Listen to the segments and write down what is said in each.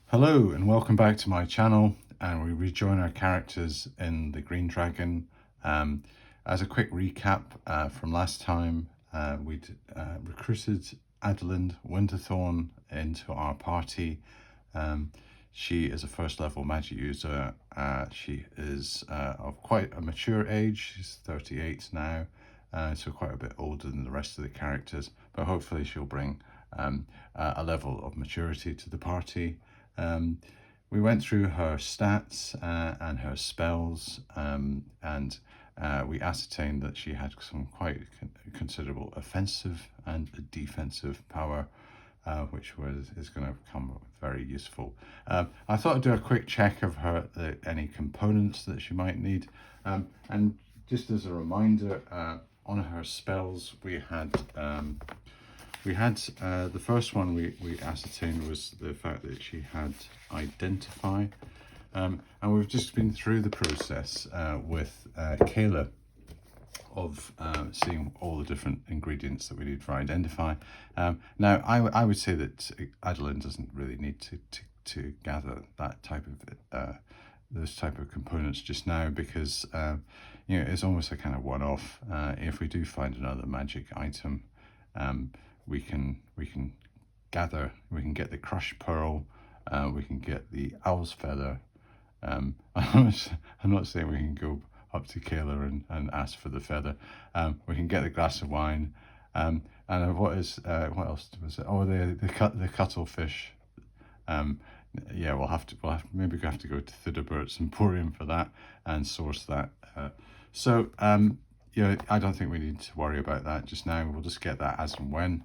Hello and welcome back to my channel, and we rejoin our characters in the Green Dragon. As a quick recap from last time, we'd recruited Adelind Winterthorn into our party. She is a first level magic user. She is of quite a mature age. She's 38 now, so quite a bit older than the rest of the characters, but hopefully she'll bring a level of maturity to the party. We went through her stats and her spells, and we ascertained that she had some quite considerable offensive and defensive power, which is going to become very useful. I thought I'd do a quick check of her any components that she might need, and just as a reminder, on her spells we had the first one we ascertained was the fact that she had identify, and we've just been through the process with Kayla of seeing all the different ingredients that we need for identify. Now I would say that Adeline doesn't really need to gather that type of those type of components just now, because it's almost a kind of one-off. If we do find another magic item, we can gather, we can get the crushed pearl, we can get the owl's feather. I'm not saying we can go up to Kayla and ask for the feather. We can get the glass of wine, and what else was it? Oh, the cuttlefish. Yeah, we'll have to maybe have to go to Thidabert's Emporium for that and source that. So I don't think we need to worry about that just now. We'll just get that as and when.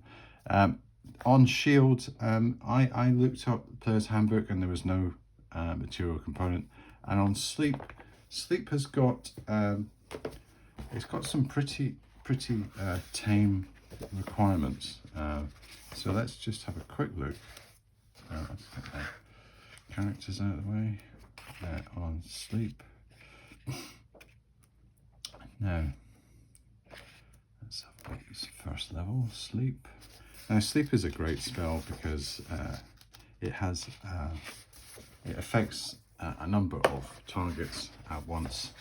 On shield, I looked up the player's handbook and there was no material component. And on sleep has got it's got some pretty tame requirements. So let's just have a quick look. Let's get the characters out of the way. On sleep. Now, let's have a look at first level, sleep. Now, sleep is a great spell because it it affects a number of targets at once.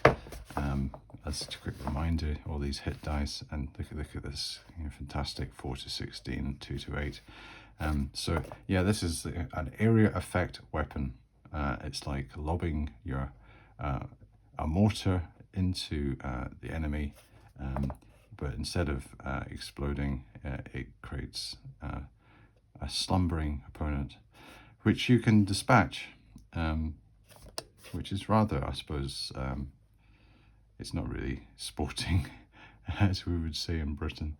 As a quick reminder, all these hit dice, and look at this fantastic 4 to 16, 2 to 8. So yeah, this is an area effect weapon. It's like lobbing your a mortar into the enemy, but instead of exploding, it creates a slumbering opponent, which you can dispatch, which is rather, I suppose, it's not really sporting, as we would say in Britain,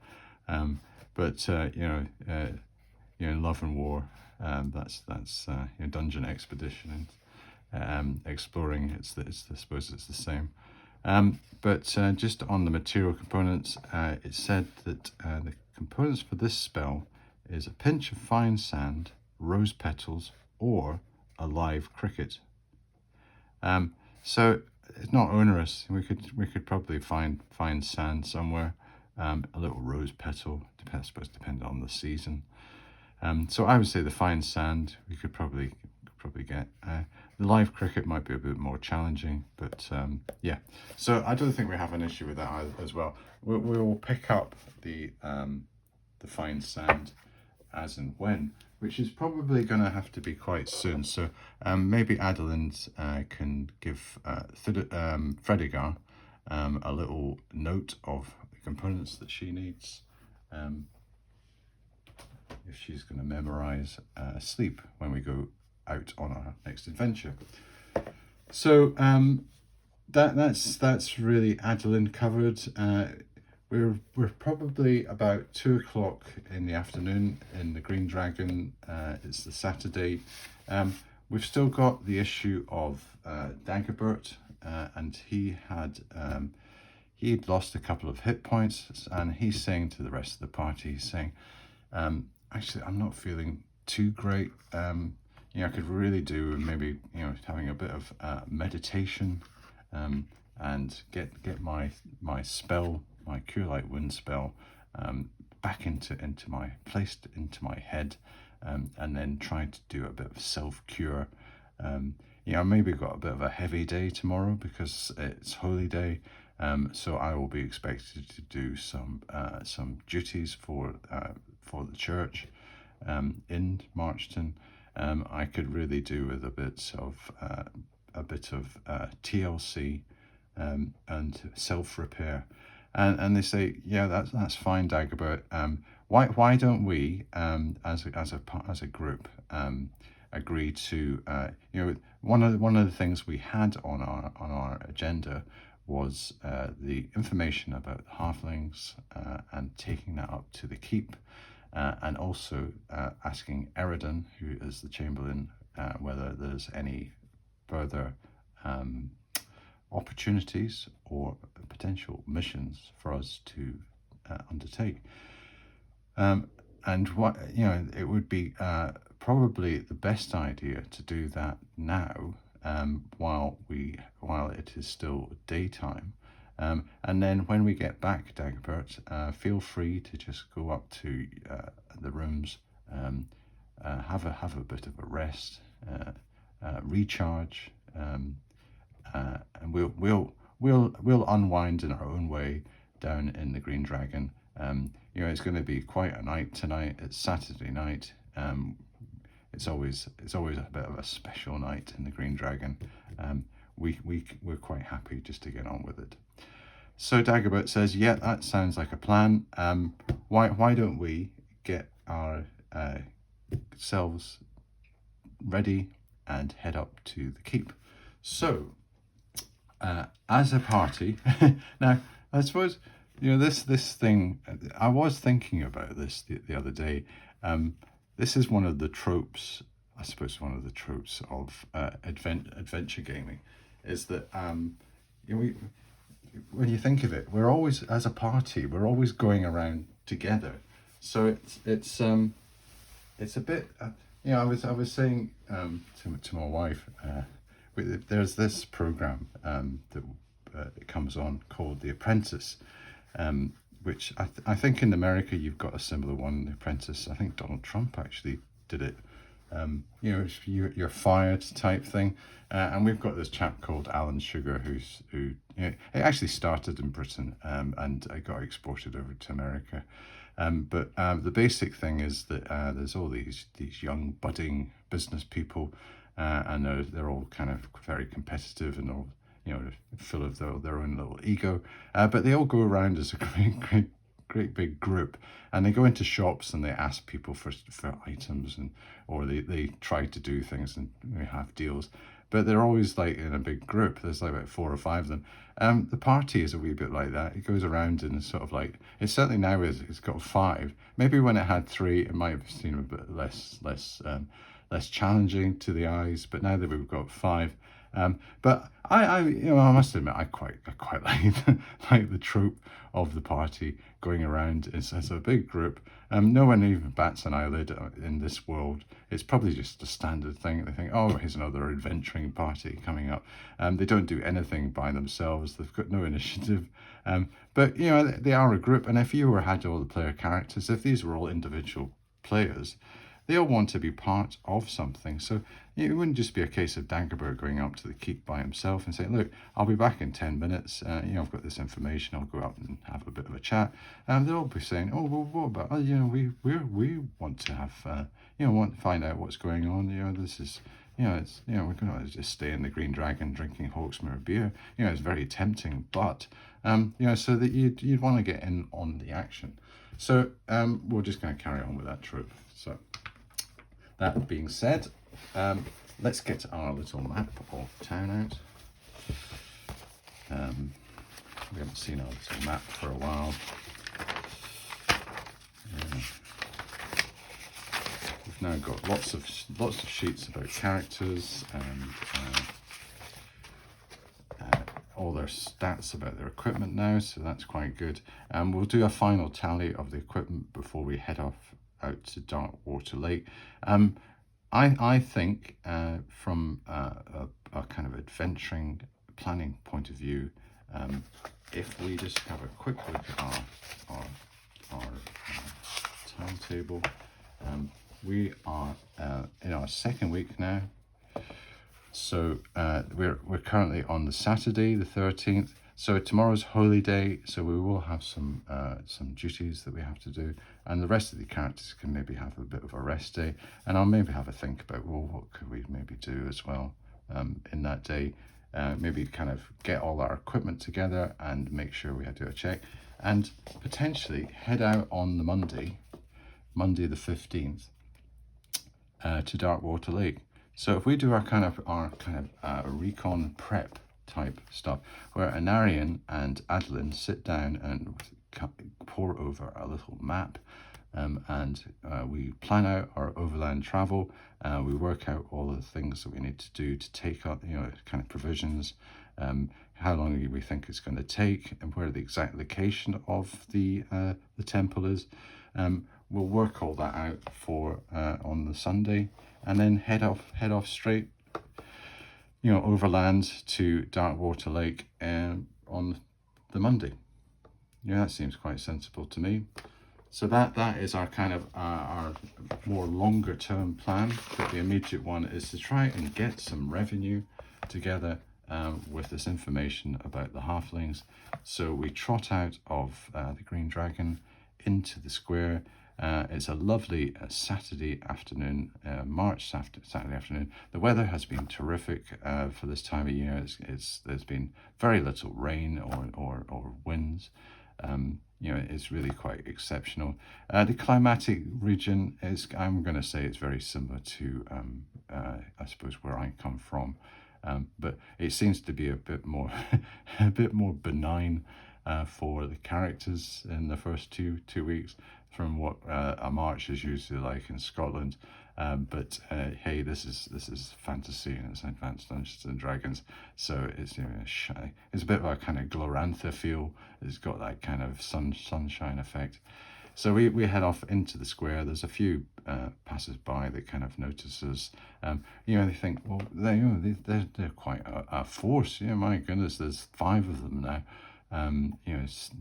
but Love and War, that's dungeon expedition and exploring. I suppose it's the same. But just on the material components, it said that the components for this spell is a pinch of fine sand, rose petals, or a live cricket. So it's not onerous. We could probably find fine sand somewhere, a little rose petal, I suppose depending on the season. So I would say the fine sand we could probably get. The live cricket might be a bit more challenging, but yeah. So I don't think we have an issue with that as well. We will pick up the fine sand as and when, which is probably going to have to be quite soon. So maybe Adelind can give Fredigar a little note of the components that she needs, if she's going to memorize sleep when we go out on our next adventure. So that's really Adelind covered. We're probably about 2 o'clock in the afternoon in the Green Dragon. It's the Saturday. We've still got the issue of Dagobert, and he'd lost a couple of hit points, and he's saying to the rest of the party, he's saying, actually, I'm not feeling too great. I could really do maybe having a bit of meditation, and get my spell, my Cure Light Wound spell, back placed into my head, and then try to do a bit of self-cure. Maybe got a bit of a heavy day tomorrow because it's Holy Day, so I will be expected to do some duties for the church in Marchton. I could really do with a bit of TLC and self-repair, and they say, yeah, that's fine, Dagobert. Why don't we, as a group, agree to one of the things we had on our agenda was the information about halflings and taking that up to the keep, and also asking Eridan, who is the Chamberlain, whether there's any further opportunities or potential missions for us to undertake. And what it would be probably the best idea to do that now, while it is still daytime. And then when we get back, Dagobert, feel free to just go up to the rooms, have a bit of a rest, recharge, and we'll unwind in our own way down in the Green Dragon. It's going to be quite a night tonight. It's Saturday night. It's always a bit of a special night in the Green Dragon. We're quite happy just to get on with it. So Dagobert says, yeah, that sounds like a plan. Why don't we get our selves ready and head up to the keep? So as a party, now I suppose this thing, I was thinking about this the other day. This is one of the tropes, I suppose, one of the tropes of adventure gaming, is that when you think of it, we're always, as a party, we're always going around together. So it's a bit, I was saying to my wife, there's this program that comes on called The Apprentice, which I think in America you've got a similar one, The Apprentice. I think Donald Trump actually did it. You're fired type thing, and we've got this chap called Alan Sugar who it actually started in Britain, and got exported over to America. But the basic thing is that there's all these young budding business people, and they're all kind of very competitive and all full of their own little ego, but they all go around as a great big group, and they go into shops and they ask people for items, or they try to do things and have deals, but they're always like in a big group. There's like about 4 or 5 of them. The party is a wee bit like that. It goes around and sort of like, it's certainly now it's got 5. Maybe when it had 3, it might have seemed a bit less challenging to the eyes, but now that we've got 5. But I must admit, I quite like the trope of the party going around as a big group. No one even bats an eyelid in this world. It's probably just a standard thing. They think, oh, here's another adventuring party coming up. They don't do anything by themselves. They've got no initiative. But they are a group, and if you had all the player characters, if these were all individual players, they all want to be part of something. So it wouldn't just be a case of Dagobert going up to the keep by himself and saying, look, I'll be back in 10 minutes. I've got this information. I'll go out and have a bit of a chat. They'll all be saying, oh, well, what about, we want to have, want to find out what's going on. This is, we're going to just stay in the Green Dragon drinking Hawksmoor beer. It's very tempting, but, so that you'd want to get in on the action. So we're just going to carry on with that trope. So that being said, let's get our little map of town out. We haven't seen our little map for a while. We've now got lots of sheets about characters and all their stats about their equipment now, so that's quite good. We'll do a final tally of the equipment before we head off out to Darkwater Lake. I think from a kind of adventuring planning point of view, if we just have a quick look at our timetable, we are in our second week now. So we're currently on the Saturday, the 13th. So tomorrow's Holy Day, so we will have some duties that we have to do, and the rest of the characters can maybe have a bit of a rest day, and I'll maybe have a think about, well, what could we maybe do as well in that day. Maybe kind of get all our equipment together and make sure we do a check, and potentially head out on the Monday the 15th, to Darkwater Lake. So if we do our kind of recon prep type stuff, where Anarian and Adeline sit down and pore over a little map, and we plan out our overland travel. We work out all the things that we need to do to take up, kind of provisions, how long we think it's going to take, and where the exact location of the temple is. We'll work all that out for on the Sunday, and then head off straight, overland to Darkwater Lake on the Monday. Yeah, that seems quite sensible to me. So that is our kind of our more longer term plan. But the immediate one is to try and get some revenue together with this information about the halflings. So we trot out of the Green Dragon into the square. It's a lovely Saturday afternoon, Saturday afternoon. The weather has been terrific for this time of year. There's been very little rain or winds. It's really quite exceptional. The climatic region is, I'm going to say, it's very similar to, I suppose, where I come from, but it seems to be a bit more, a bit more benign for the characters in the first two weeks from what a march is usually like in Scotland. But hey, this is fantasy, and it's Advanced Dungeons and Dragons, so it's it's a bit of a kind of Glorantha feel. It's got that kind of sunshine effect. So we head off into the square. There's a few passers-by that kind of notice us. They think, well, they're quite a force. My goodness, there's 5 of them now.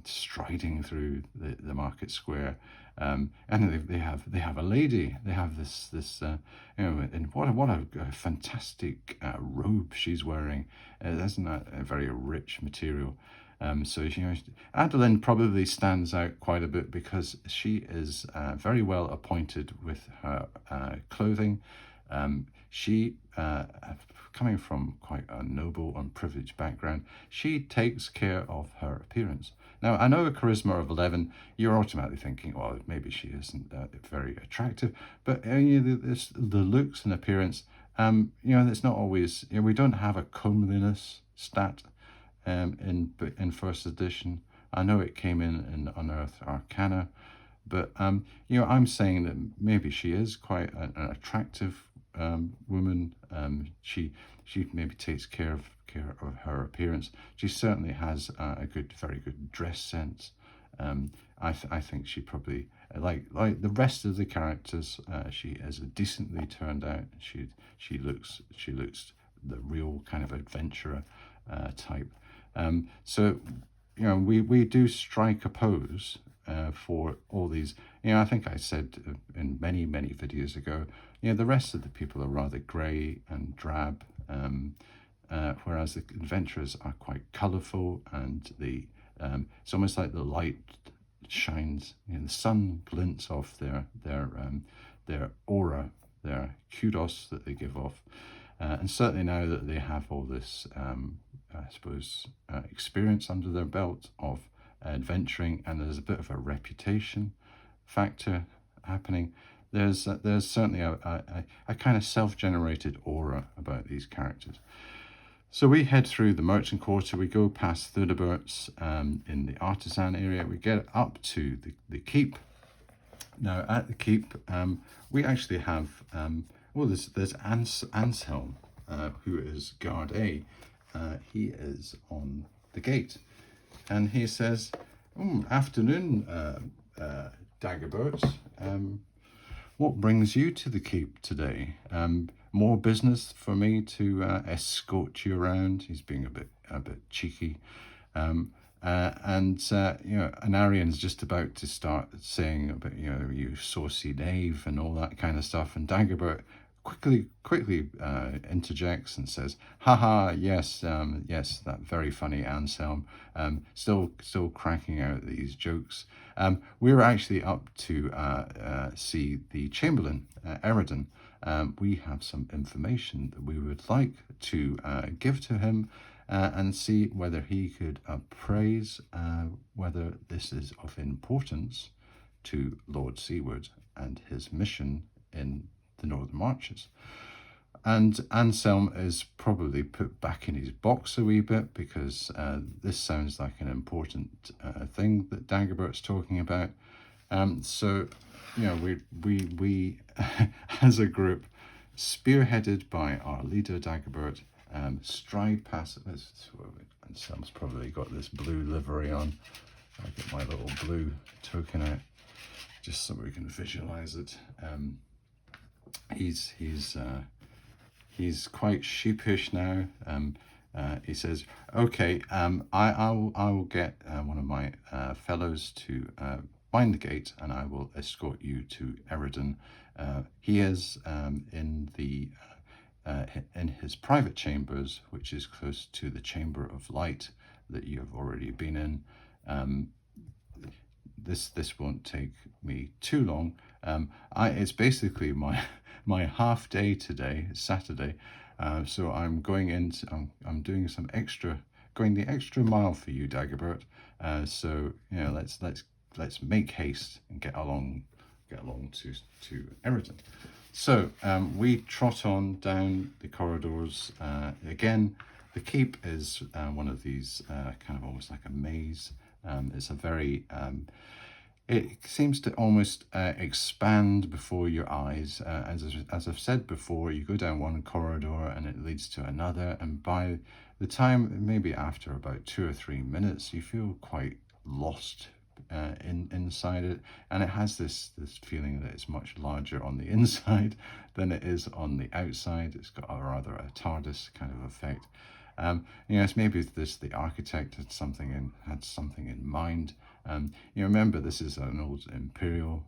Striding through the market square, and they have a lady. They have this and what a fantastic robe she's wearing. Isn't that a very rich material? So Adeline probably stands out quite a bit because she is very well appointed with her clothing. She, coming from quite a noble and privileged background, she takes care of her appearance. Now, I know a charisma of 11, you're automatically thinking, well, maybe she isn't very attractive, but the looks and appearance, it's not always, we don't have a comeliness stat in first edition. I know it came in Unearthed Arcana, but I'm saying that maybe she is quite an attractive woman. She maybe takes care of her appearance. She certainly has a very good dress sense. I think she probably, like the rest of the characters, she is a decently turned out. She looks the real kind of adventurer type. So we do strike a pose for all these. I think I said in many videos ago, the rest of the people are rather grey and drab, whereas the adventurers are quite colourful, and it's almost like the light shines, the sun glints off their aura, their kudos that they give off. And certainly now that they have all this, I suppose, experience under their belt of adventuring, and there's a bit of a reputation factor happening, there's certainly a kind of self-generated aura about these characters. So we head through the merchant quarter, we go past Thuderbert's in the artisan area, we get up to the keep. Now at the keep, we actually have, there's Anselm, who is guard A. He is on the gate, and he says, afternoon, Daggerbert. What brings you to the keep today? More business for me to escort you around? He's being a bit cheeky. And Arian's just about to start saying about, you saucy knave and all that kind of stuff, and Dagobert quickly interjects and says, haha, yes, yes, that very funny Anselm, still cracking out these jokes. We're actually up to see the Chamberlain, Eridan. We have some information that we would like to give to him, and see whether he could appraise whether this is of importance to Lord Seward and his mission in the Northern Marches. And Anselm is probably put back in his box a wee bit, because this sounds like an important thing that Dagobert's talking about. So, we as a group, spearheaded by our leader Dagobert, stride past. Anselm's probably got this blue livery on. I'll get my little blue token out just so we can visualize it. He's quite sheepish now. He says, "Okay, I will get one of my fellows to bind the gate, and I will escort you to Eridan. He is in his private chambers, which is close to the Chamber of Light that you have already been in. This won't take me too long. It's basically my half day today, Saturday. So I'm going I'm doing some going the extra mile for you, Dagobert. So let's make haste and get along to Eridan." So we trot on down the corridors. Again, the keep is one of these kind of almost like a maze. It's a very it seems to almost expand before your eyes. As I've said before, you go down one corridor and it leads to another, and by the time, maybe after about 2 or 3 minutes, you feel quite lost inside it, and it has this feeling that it's much larger on the inside than it is on the outside. It's got a rather a TARDIS kind of effect. It's maybe the architect had something in mind. Remember, this is an old Imperial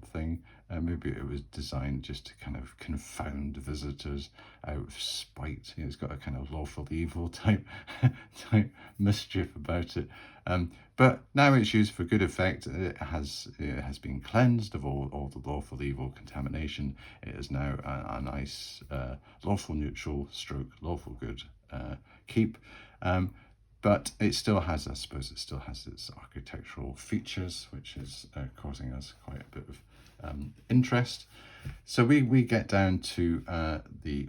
thing. Maybe it was designed just to kind of confound visitors out of spite. It's got a kind of lawful evil type mischief about it. But now it's used for good effect. It has been cleansed of all the lawful evil contamination. It is now a nice lawful neutral stroke lawful good keep. But it still has, I suppose, its architectural features, which is causing us quite a bit of interest. So we get down to the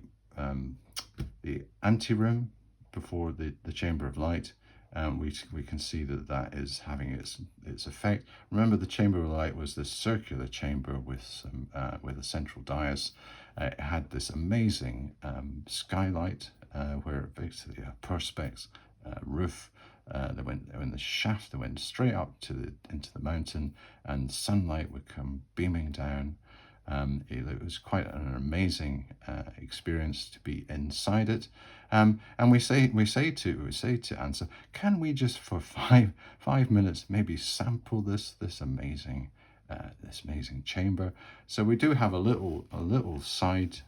anteroom before the Chamber of Light. We can see that is having its effect. Remember, the Chamber of Light was this circular chamber with a central dais. It had this amazing skylight where basically a perspex roof. They went in the shaft. They went straight up into the mountain, and sunlight would come beaming down. It was quite an amazing experience to be inside it. And we say to Answer, can we just for five minutes maybe sample this amazing chamber? So we do have a little side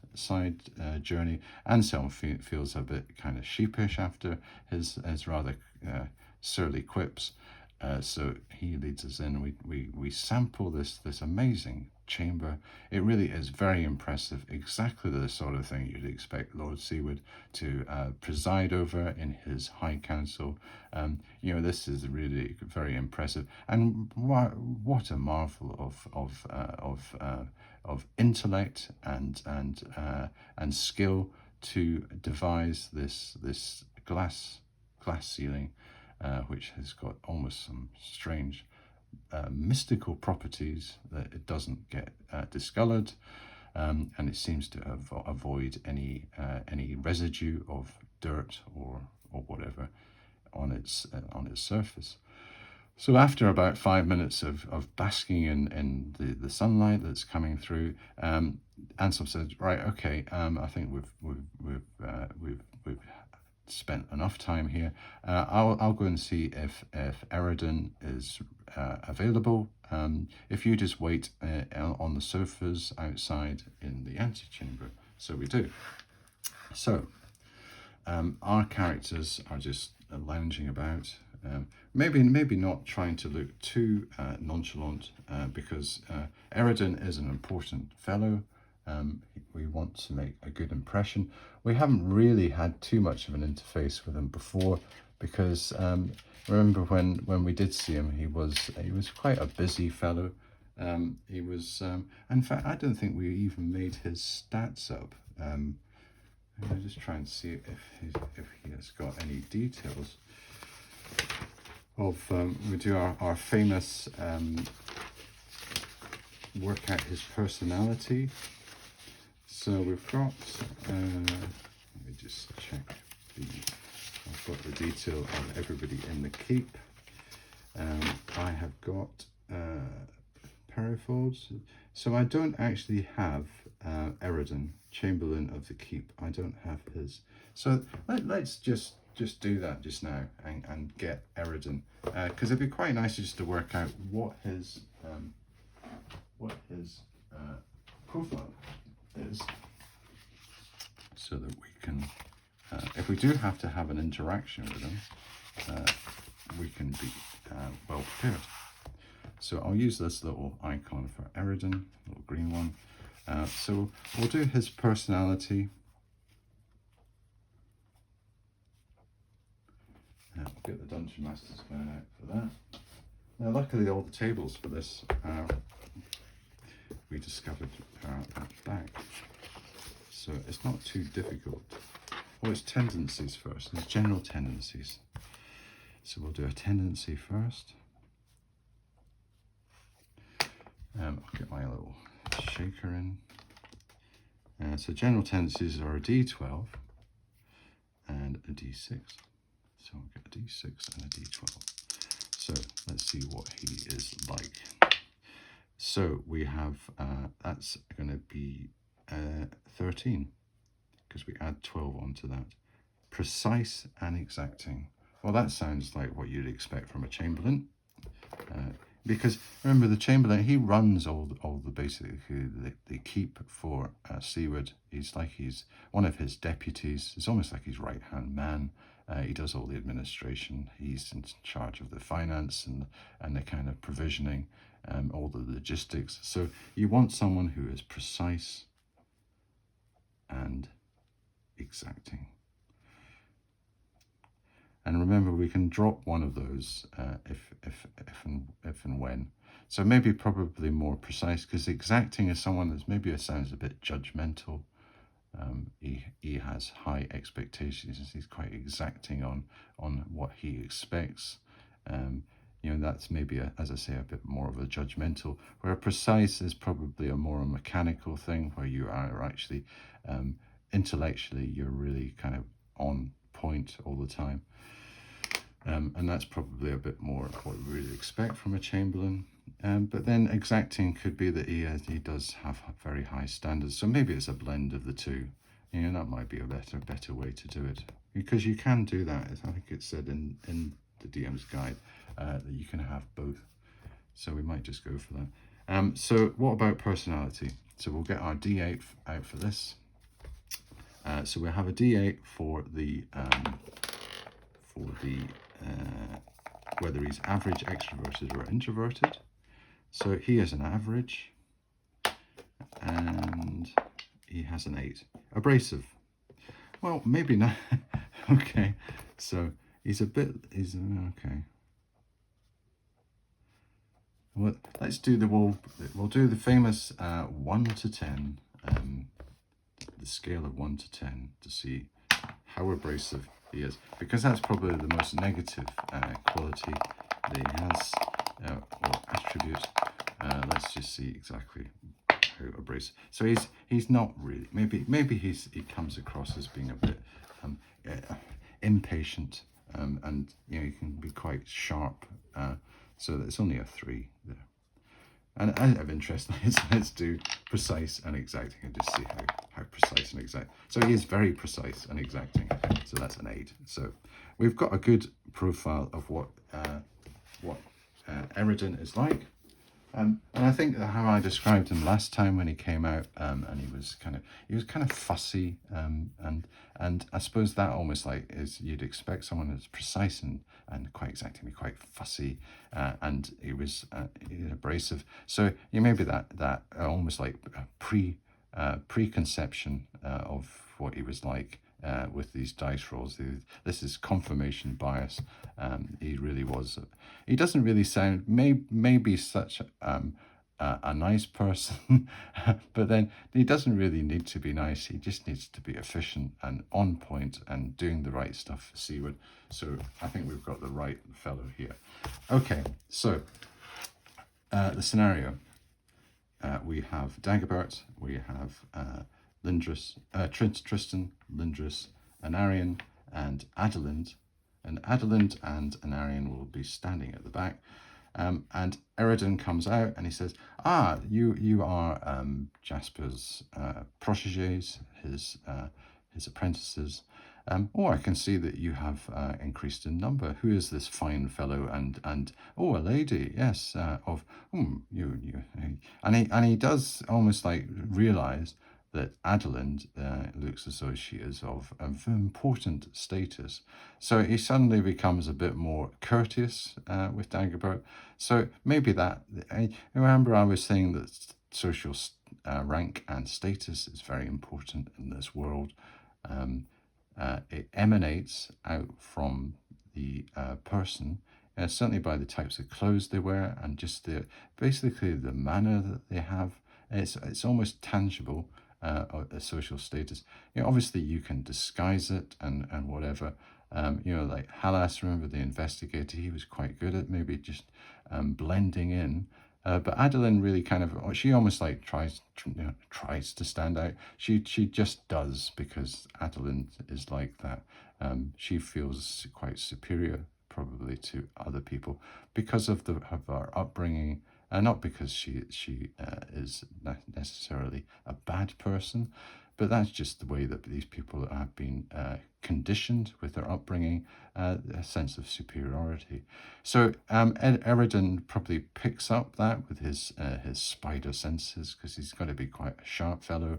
journey. Anselm feels a bit kind of sheepish after his rather surly quips. So he leads us in. We sample this amazing chamber. It really is very impressive. Exactly the sort of thing you'd expect Lord Seward to preside over in his High Council. This is really very impressive. And what a marvel of intellect and skill to devise this glass ceiling. Which has got almost some strange mystical properties that it doesn't get discolored, and it seems to avoid any residue of dirt or whatever on its surface. So after about 5 minutes of basking in the sunlight that's coming through, Anselm says, "Right, okay, I think we've spent enough time here. I'll go and see if Eridan is available. If you just wait on the sofas outside in the antechamber. So we do. So our characters are just lounging about. Maybe not trying to look too nonchalant, because Eridan is an important fellow. We want to make a good impression. We haven't really had too much of an interface with him before, because remember when we did see him, he was quite a busy fellow. He was, in fact, I don't think we even made his stats up. I'll just try and see if he has got any details of. We do our famous work out his personality. So we've got, let me just check, I've got the detail of everybody in the keep. I have got Perifolds. So I don't actually have Eridan, Chamberlain of the Keep. I don't have his. So let's just do that just now and get Eridan, because it'd be quite nice just to work out what his profile is, so that we can, if we do have to have an interaction with him, we can be well prepared. So I'll use this little icon for Eridan, little green one. So we'll do his personality. We'll get the Dungeon Master's Guide out for that. Now luckily all the tables for this we discovered at the back, so it's not too difficult. Oh, it's tendencies first. It's general tendencies. So we'll do a tendency first. I'll get my little shaker in. So general tendencies are a D12 and a D6. So I'll get a D6 and a D12. So let's see what he is like. So we have, that's going to be 13, because we add 12 onto that. Precise and exacting. Well, that sounds like what you'd expect from a Chamberlain. Because remember, the Chamberlain, he runs all the basically the keep for Seaward. He's one of his deputies. It's almost like his right-hand man. He does all the administration. He's in charge of the finance and the kind of provisioning, all the logistics. So you want someone who is precise and exacting. And remember, we can drop one of those if and when. So maybe probably more precise, because exacting is someone that's maybe sounds a bit judgmental. He has high expectations. He's quite exacting on what he expects. That's maybe, as I say, a bit more of a judgmental. Where precise is probably a more mechanical thing, where you are actually intellectually, you're really kind of on point all the time. And that's probably a bit more what we really expect from a Chamberlain. But then exacting could be that he does have very high standards. So maybe it's a blend of the two. That might be a better way to do it. Because you can do that. I think it said in the DM's guide that you can have both. So we might just go for that. So what about personality? So we'll get our D8 out for this. So we'll have a D8 for the whether he's average, extroverted or introverted. So he is an average, and he has an 8. Abrasive. Well, maybe not. Okay, so he's okay. Well, let's do we'll do the famous 1 to 10, the scale of 1 to 10, to see how abrasive he is, because that's probably the most negative quality that he has, or attribute. Let's just see exactly how abrasive. So he's not really. Maybe he comes across as being a bit impatient, and he can be quite sharp. So it's only a 3 there. And out of interest, let's do precise and exacting and just see how precise and exact. So he is very precise and exacting. So that's an 8. So we've got a good profile of what Eridan is like. And I think how I described him last time when he came out, and he was kind of fussy, and I suppose that almost like is you'd expect someone that's precise and quite exact to be quite fussy, and he was abrasive. So maybe that almost like a preconception of what he was like. With these dice rolls, this is confirmation bias. He really was. He doesn't really sound maybe such a nice person, but then he doesn't really need to be nice. He just needs to be efficient and on point and doing the right stuff for Seaward. So I think we've got the right fellow here. Okay, so the scenario. We have Dagobert, we have Tristan, Lindris, Anarion, and Adelind. And Adelind and Anarion will be standing at the back. And Eridan comes out and he says, you are Jasper's protégés, his apprentices. I can see that you have increased in number. Who is this fine fellow? And a lady, yes, of whom you. And he does almost like realize that Adelind looks as though she is of important status. So he suddenly becomes a bit more courteous with Dagobert. So maybe that, remember I was saying that social rank and status is very important in this world. It emanates out from the person, certainly by the types of clothes they wear and just basically the manner that they have. It's almost tangible. A social status. Obviously you can disguise it and whatever. Like Halas, remember the investigator, he was quite good at maybe just blending in. But Adelind really she almost like tries to stand out. She just does, because Adelind is like that. She feels quite superior probably to other people because of her upbringing. Not because she is necessarily a bad person, but that's just the way that these people have been conditioned with their upbringing, a sense of superiority. So Eridan probably picks up that with his spider senses, because he's got to be quite a sharp fellow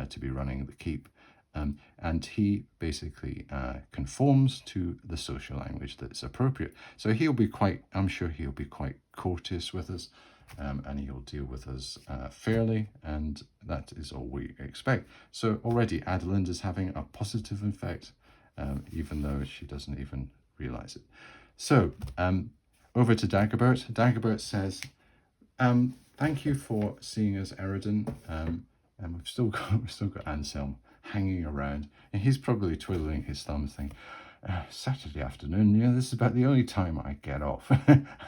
to be running the keep. And he basically conforms to the social language that's appropriate. So I'm sure he'll be quite courteous with us, and he'll deal with us fairly, and that is all we expect. So already Adelind is having a positive effect, even though she doesn't even realize it. So over to Dagobert. Dagobert says, thank you for seeing us, Eridan. And we've still got Anselm hanging around, and he's probably twiddling his thumbs thinking, Saturday afternoon, this is about the only time I get off,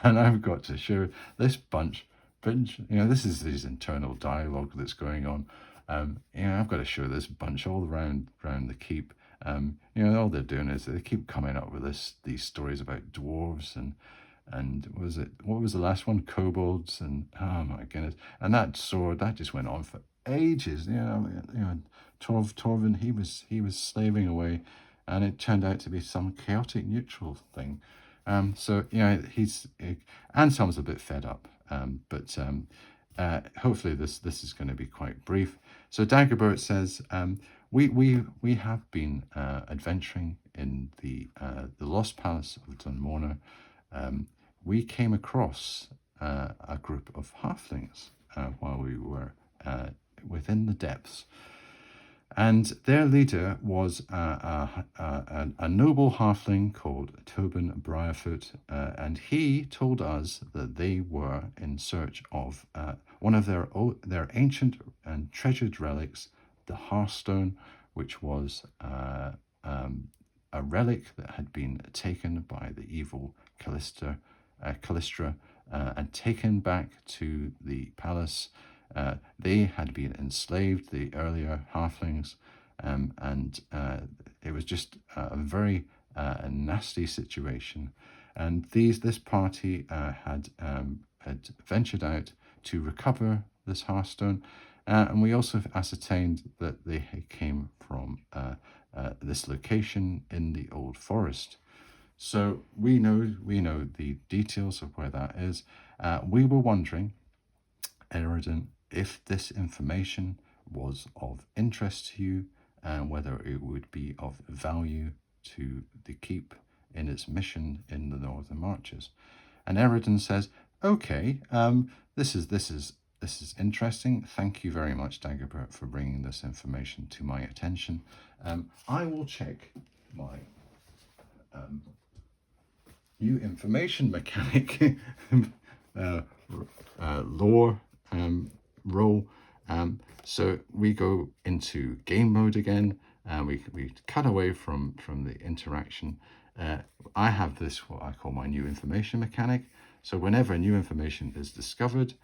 and I've got to show this bunch, this is his internal dialogue that's going on. I've got to show this bunch all around the keep. All they're doing is they keep coming up with these stories about dwarves and what was the last one? Kobolds, and oh my goodness. And that sword, that just went on for ages. Torvin, he was slaving away, and it turned out to be some chaotic neutral thing. Anselm's a bit fed up, but hopefully this is going to be quite brief. So Dagobert says, we have been adventuring in the Lost Palace of Dunmorna. We came across a group of halflings while we were within the depths, and their leader was a noble halfling called Tobin Briarfoot, and he told us that they were in search of one of their ancient and treasured relics, the Hearthstone, which was a relic that had been taken by the evil Callistra, and taken back to the palace. They had been enslaved, the earlier halflings, and it was just a very nasty situation. And this party had ventured out to recover this Hearthstone, and we also ascertained that they came from this location in the Old Forest. So we know the details of where that is. We were wondering, Eridan, if this information was of interest to you and whether it would be of value to the keep in its mission in the Northern Marches. And Eridan says, okay, this is interesting. Thank you very much, Dagobert, for bringing this information to my attention. I will check my new information mechanic lore role. So we go into game mode again. We cut away from the interaction. I have this, what I call my new information mechanic. So whenever new information is discovered,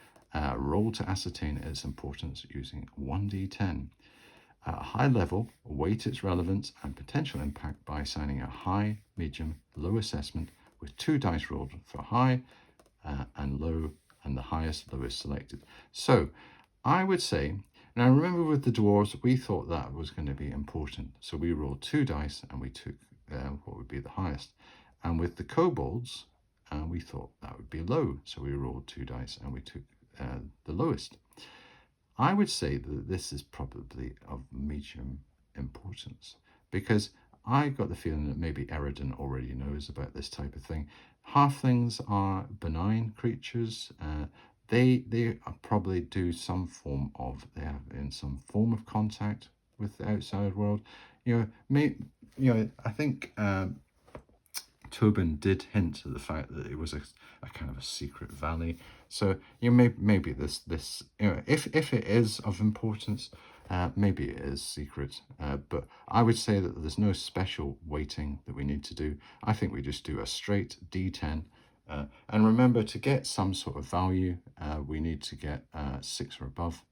roll to ascertain its importance using 1d10. At a high level, weight its relevance and potential impact by assigning a high, medium, low assessment with 2 dice rolled for high and low, and the highest, lowest selected. So I would say, now remember with the dwarves, we thought that was going to be important. So we rolled 2 dice and we took what would be the highest. And with the kobolds, we thought that would be low. So we rolled 2 dice and we took the lowest. I would say that this is probably of medium importance, because I got the feeling that maybe Eridan already knows about this type of thing. Halflings are benign creatures. They probably do some form of, they have in some form of contact with the outside world. I think Tobin did hint at the fact that it was a kind of a secret valley. So maybe this if it is of importance, maybe it is secret. But I would say that there's no special weighting that we need to do. I think we just do a straight D10. And remember, to get some sort of value, we need to get 6 or above.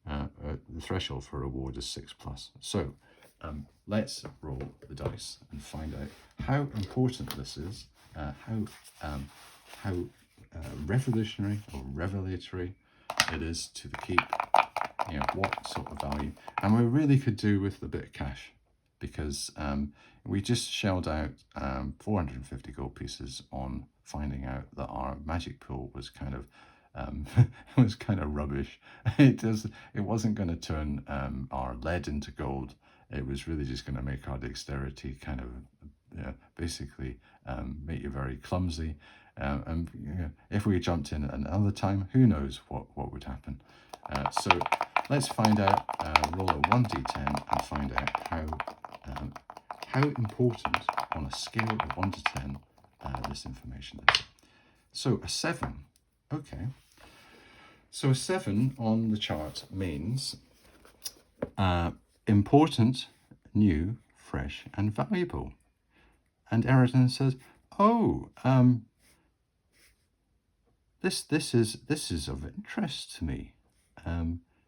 The threshold for reward is 6+. So let's roll the dice and find out how important this is, how revolutionary or revelatory it is to the keep, what sort of value. And we really could do with a bit of cash, because we just shelled out 450 gold pieces on finding out that our magic pool was kind of rubbish. It wasn't going to turn our lead into gold. It was really just going to make our dexterity kind of basically make you very clumsy. And if we jumped in at another time, who knows what would happen. So let's find out, roll a 1d10 and find out how important on a scale of 1 to 10 this information is. So a 7, okay. So a 7 on the chart means important, new, fresh, and valuable. And Eridan says, "Oh, this is of interest to me.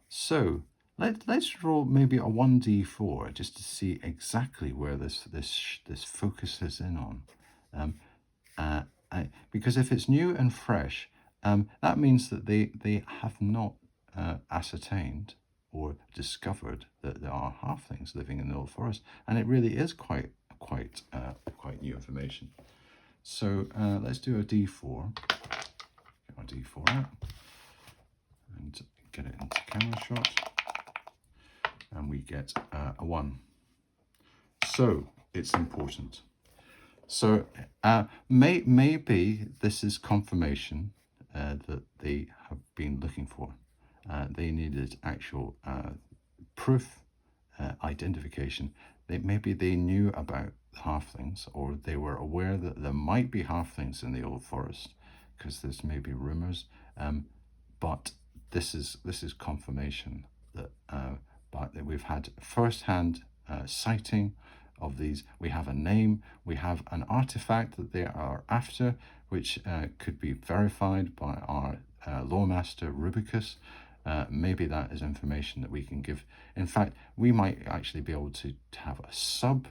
So let's roll maybe a 1d4 just to see exactly where this focuses in on. Because if it's new and fresh, that means that they have not ascertained or discovered that there are halflings living in the Old Forest, and it really is quite new information. So let's do a d4. Get our d4 out and get it into camera shot, and we get a 1. So it's important. So maybe this is confirmation that they have been looking for. They needed actual proof, identification. Maybe they knew about halflings, or they were aware that there might be halflings in the Old Forest, because there's maybe rumors. But this is confirmation that but we've had first-hand sighting of these. We have a name, we have an artifact that they are after, which could be verified by our lore master Rubicus. Maybe that is information that we can give. In fact, we might actually be able to have a sub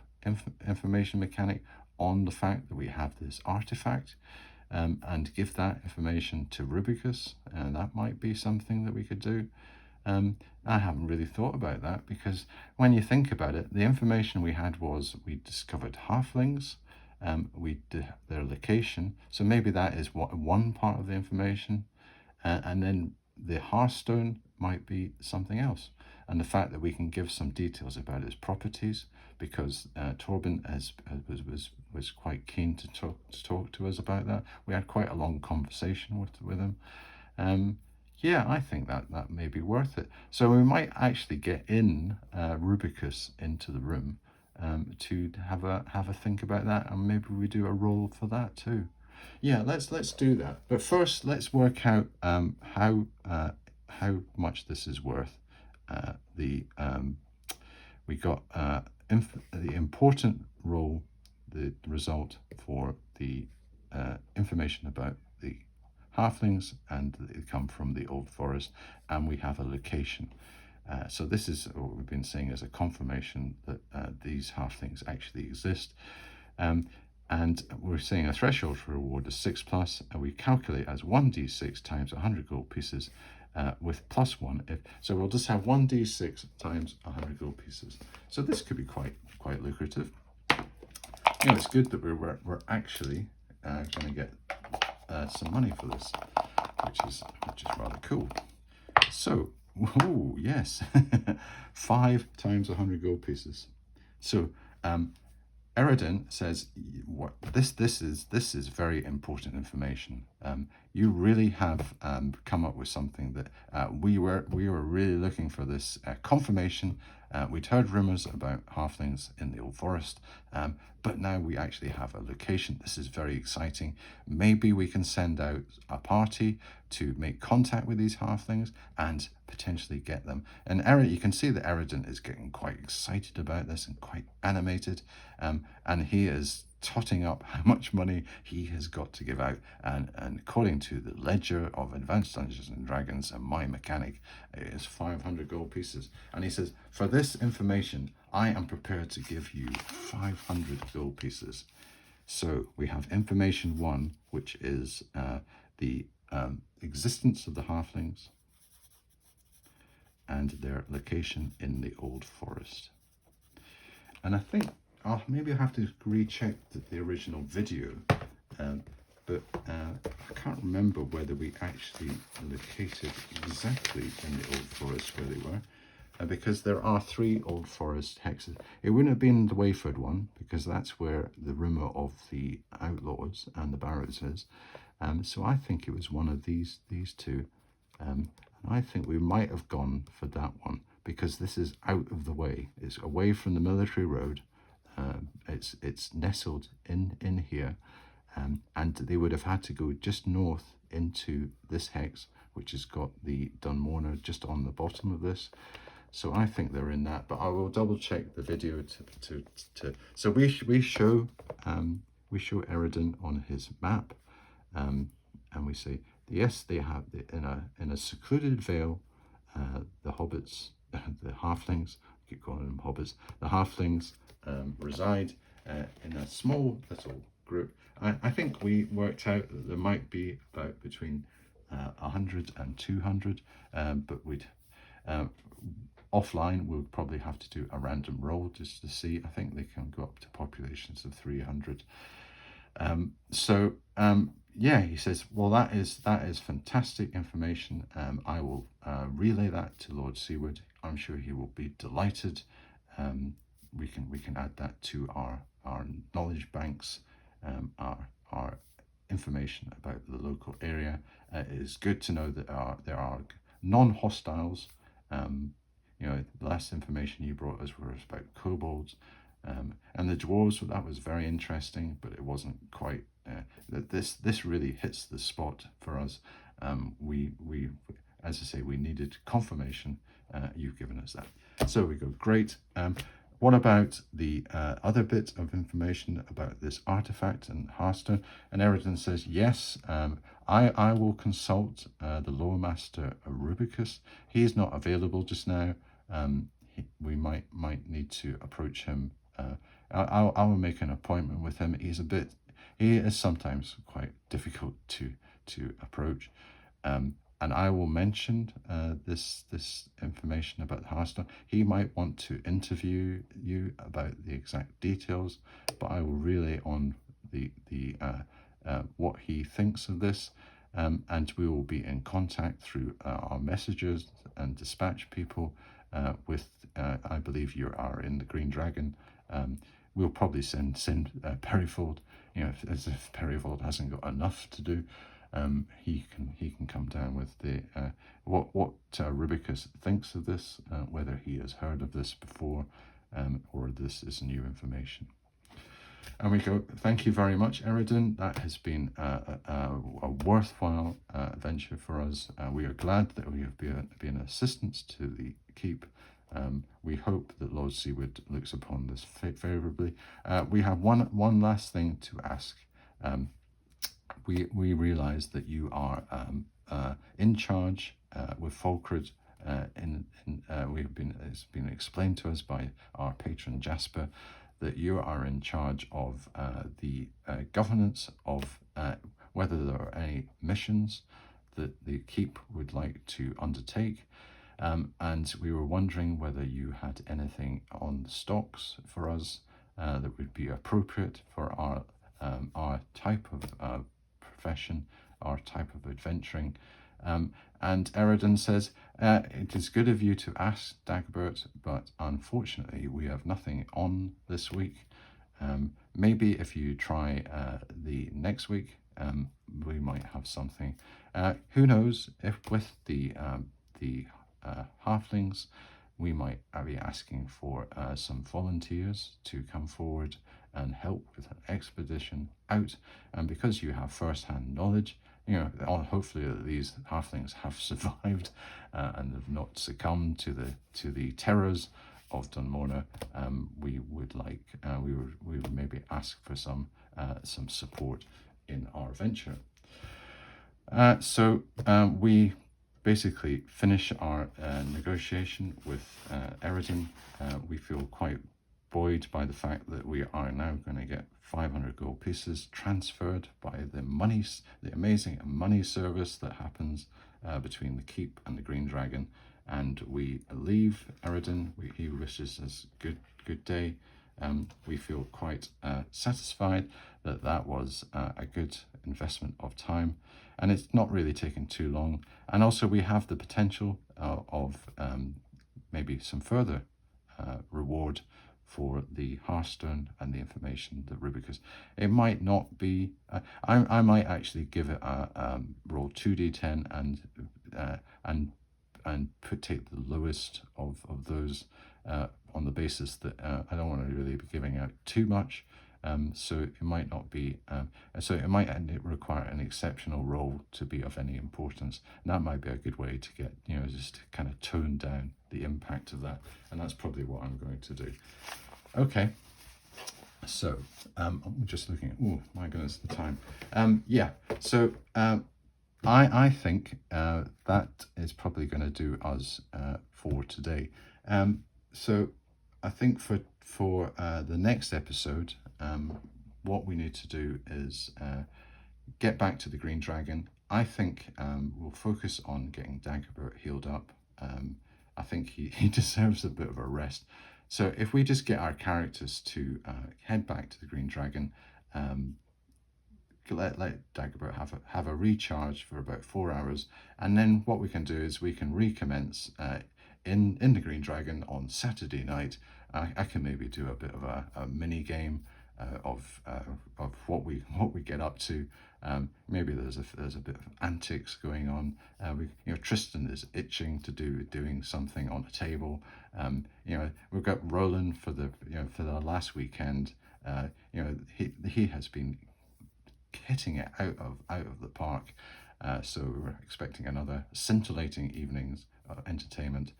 information mechanic on the fact that we have this artifact, and give that information to Rubicus, and that might be something that we could do. I haven't really thought about that, because when you think about it, the information we had was we discovered halflings, we did their location, so maybe that is one part of the information, and then the Hearthstone might be something else. And the fact that we can give some details about its properties, because Torben was quite keen to talk to us about that. We had quite a long conversation with him. Yeah, I think that may be worth it. So we might actually get in Rubicus into the room to have a think about that, and maybe we do a roll for that too. Yeah, let's do that. But first, let's work out how much this is worth. The We got the important role, the result for the information about the halflings, and they come from the Old Forest, and we have a location. So this is what we've been saying as a confirmation that these halflings actually exist. And we're saying a threshold for reward is 6+, and we calculate as 1d6 times 100 gold pieces with +1. So we'll just have 1d6 times 100 gold pieces. So this could be quite lucrative. It's good that we're actually going to get some money for this, which is rather cool. So, oh yes, 5 times 100 gold pieces. So Eridan says, "What this is very important information. You really have come up with something that we were really looking for. This confirmation. We'd heard rumors about halflings in the Old Forest, but now we actually have a location. This is very exciting. Maybe we can send out a party to make contact with these halflings and potentially get them." And you can see that Eridan is getting quite excited about this and quite animated, and he is totting up how much money he has got to give out. And according to the ledger of Advanced Dungeons and Dragons and my mechanic, it is 500 gold pieces. And he says, "For this information, I am prepared to give you 500 gold pieces." So we have information 1, which is the existence of the halflings and their location in the Old Forest. And I think maybe I have to recheck the original video, but I can't remember whether we actually located exactly in the Old Forest where they were, because there are 3 Old Forest hexes. It wouldn't have been the Wayford one, because that's where the rumour of the outlaws and the barrows is. So I think it was one of these 2. And I think we might have gone for that one, because this is out of the way. It's away from the military road. It's nestled in here, and they would have had to go just north into this hex, which has got the Dunmorna just on the bottom of this. So I think they're in that, but I will double check the video to so we show Eridan on his map, and we say, yes, they have in a secluded vale, the hobbits, the halflings, I keep calling them hobbits, the halflings reside in a small little group. I think we worked out that there might be about between 100 and 200, but we'd offline we'll probably have to do a random roll just to see. I think they can go up to populations of 300. Yeah, he says, well, that is fantastic information. I will relay that to Lord Seaward. I'm sure he will be delighted. We can add that to our knowledge banks, our information about the local area. It is good to know that there are non-hostiles. The last information you brought us was about kobolds, and the dwarves. That was very interesting, but it wasn't quite. This really hits the spot for us. We as I say, we needed confirmation. You've given us that, so we go great. What about the other bit of information about this artifact and Hearthstone? And Eridan says, yes, I will consult the lore master Rubicus. He is not available just now. We might need to approach him. I will make an appointment with him. He is sometimes quite difficult to approach. and I will mention this information about the Hearthstone. He might want to interview you about the exact details, but I will relay on the what he thinks of this, and we will be in contact through our messages and dispatch people with. I believe you are in the Green Dragon. We'll probably send Perifold. As if Perifold hasn't got enough to do. He can come down with the what Rubicus thinks of this, whether he has heard of this before, or this is new information. And we go, thank you very much, Eridan. That has been a worthwhile venture for us. We are glad that we have been assistance to the keep. We hope that Lord Seawood looks upon this favourably. We have one last thing to ask. We realise that you are in charge with Falkred. It's been explained to us by our patron Jasper that you are in charge of the governance of whether there are any missions that the keep would like to undertake. And we were wondering whether you had anything on the stocks for us that would be appropriate for our type of profession, our type of adventuring. And Eridan says, it is good of you to ask, Dagbert, but unfortunately we have nothing on this week. Maybe if you try the next week, we might have something. Who knows, if with the Halflings, we might be asking for some volunteers to come forward and help with an expedition out. And because you have first-hand knowledge, hopefully these Halflings have survived and have not succumbed to the terrors of Dunmorna. We would maybe ask for some support in our venture. So we basically finish our negotiation with Eridan. We feel quite buoyed by the fact that we are now going to get 500 gold pieces transferred by the amazing money service that happens between the keep and the Green Dragon. And we leave Eridan. He wishes us good day. We feel quite satisfied that was a good investment of time, and it's not really taken too long. And also we have the potential of maybe some further reward for the Hearthstone and the information that Rubicus. It might not be. I might actually give it a roll 2d10 and take the lowest of those on the basis that I don't want to really be giving out too much. So it might not be. So it might require an exceptional roll to be of any importance. And that might be a good way to get, just to kind of tone down the impact of that. And that's probably what I'm going to do. Okay. So I'm just looking at, oh my goodness, the time. So I think that is probably going to do us for today. So I think for the next episode, what we need to do is get back to the Green Dragon. I think we'll focus on getting Dagobert healed up. I think he deserves a bit of a rest. So if we just get our characters to head back to the Green Dragon, let Dagobert have a recharge for about 4 hours, and then what we can do is we can recommence in the Green Dragon on Saturday night. I can maybe do a bit of a mini game of what we get up to. Maybe there's a bit of antics going on. Tristan is itching to doing something on a table. We've got Roland for the last weekend. He has been hitting it out of the park. So we're expecting another scintillating evenings of entertainment.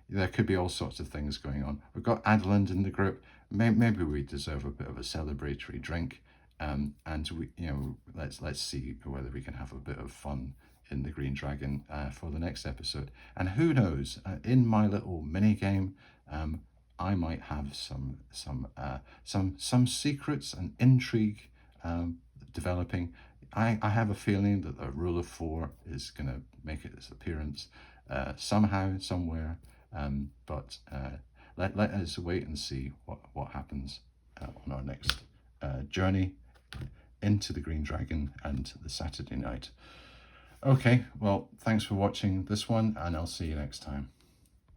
There could be all sorts of things going on. We've got Adeland in the group. Maybe we deserve a bit of a celebratory drink, and we, let's see whether we can have a bit of fun in the Green Dragon for the next episode. And who knows? In my little mini game, I might have some secrets and intrigue developing. I have a feeling that the rule of 4 is going to make its appearance somehow, somewhere, but let us wait and see what happens on our next journey into the Green Dragon and the Saturday night. Okay, well, thanks for watching this one, and I'll see you next time.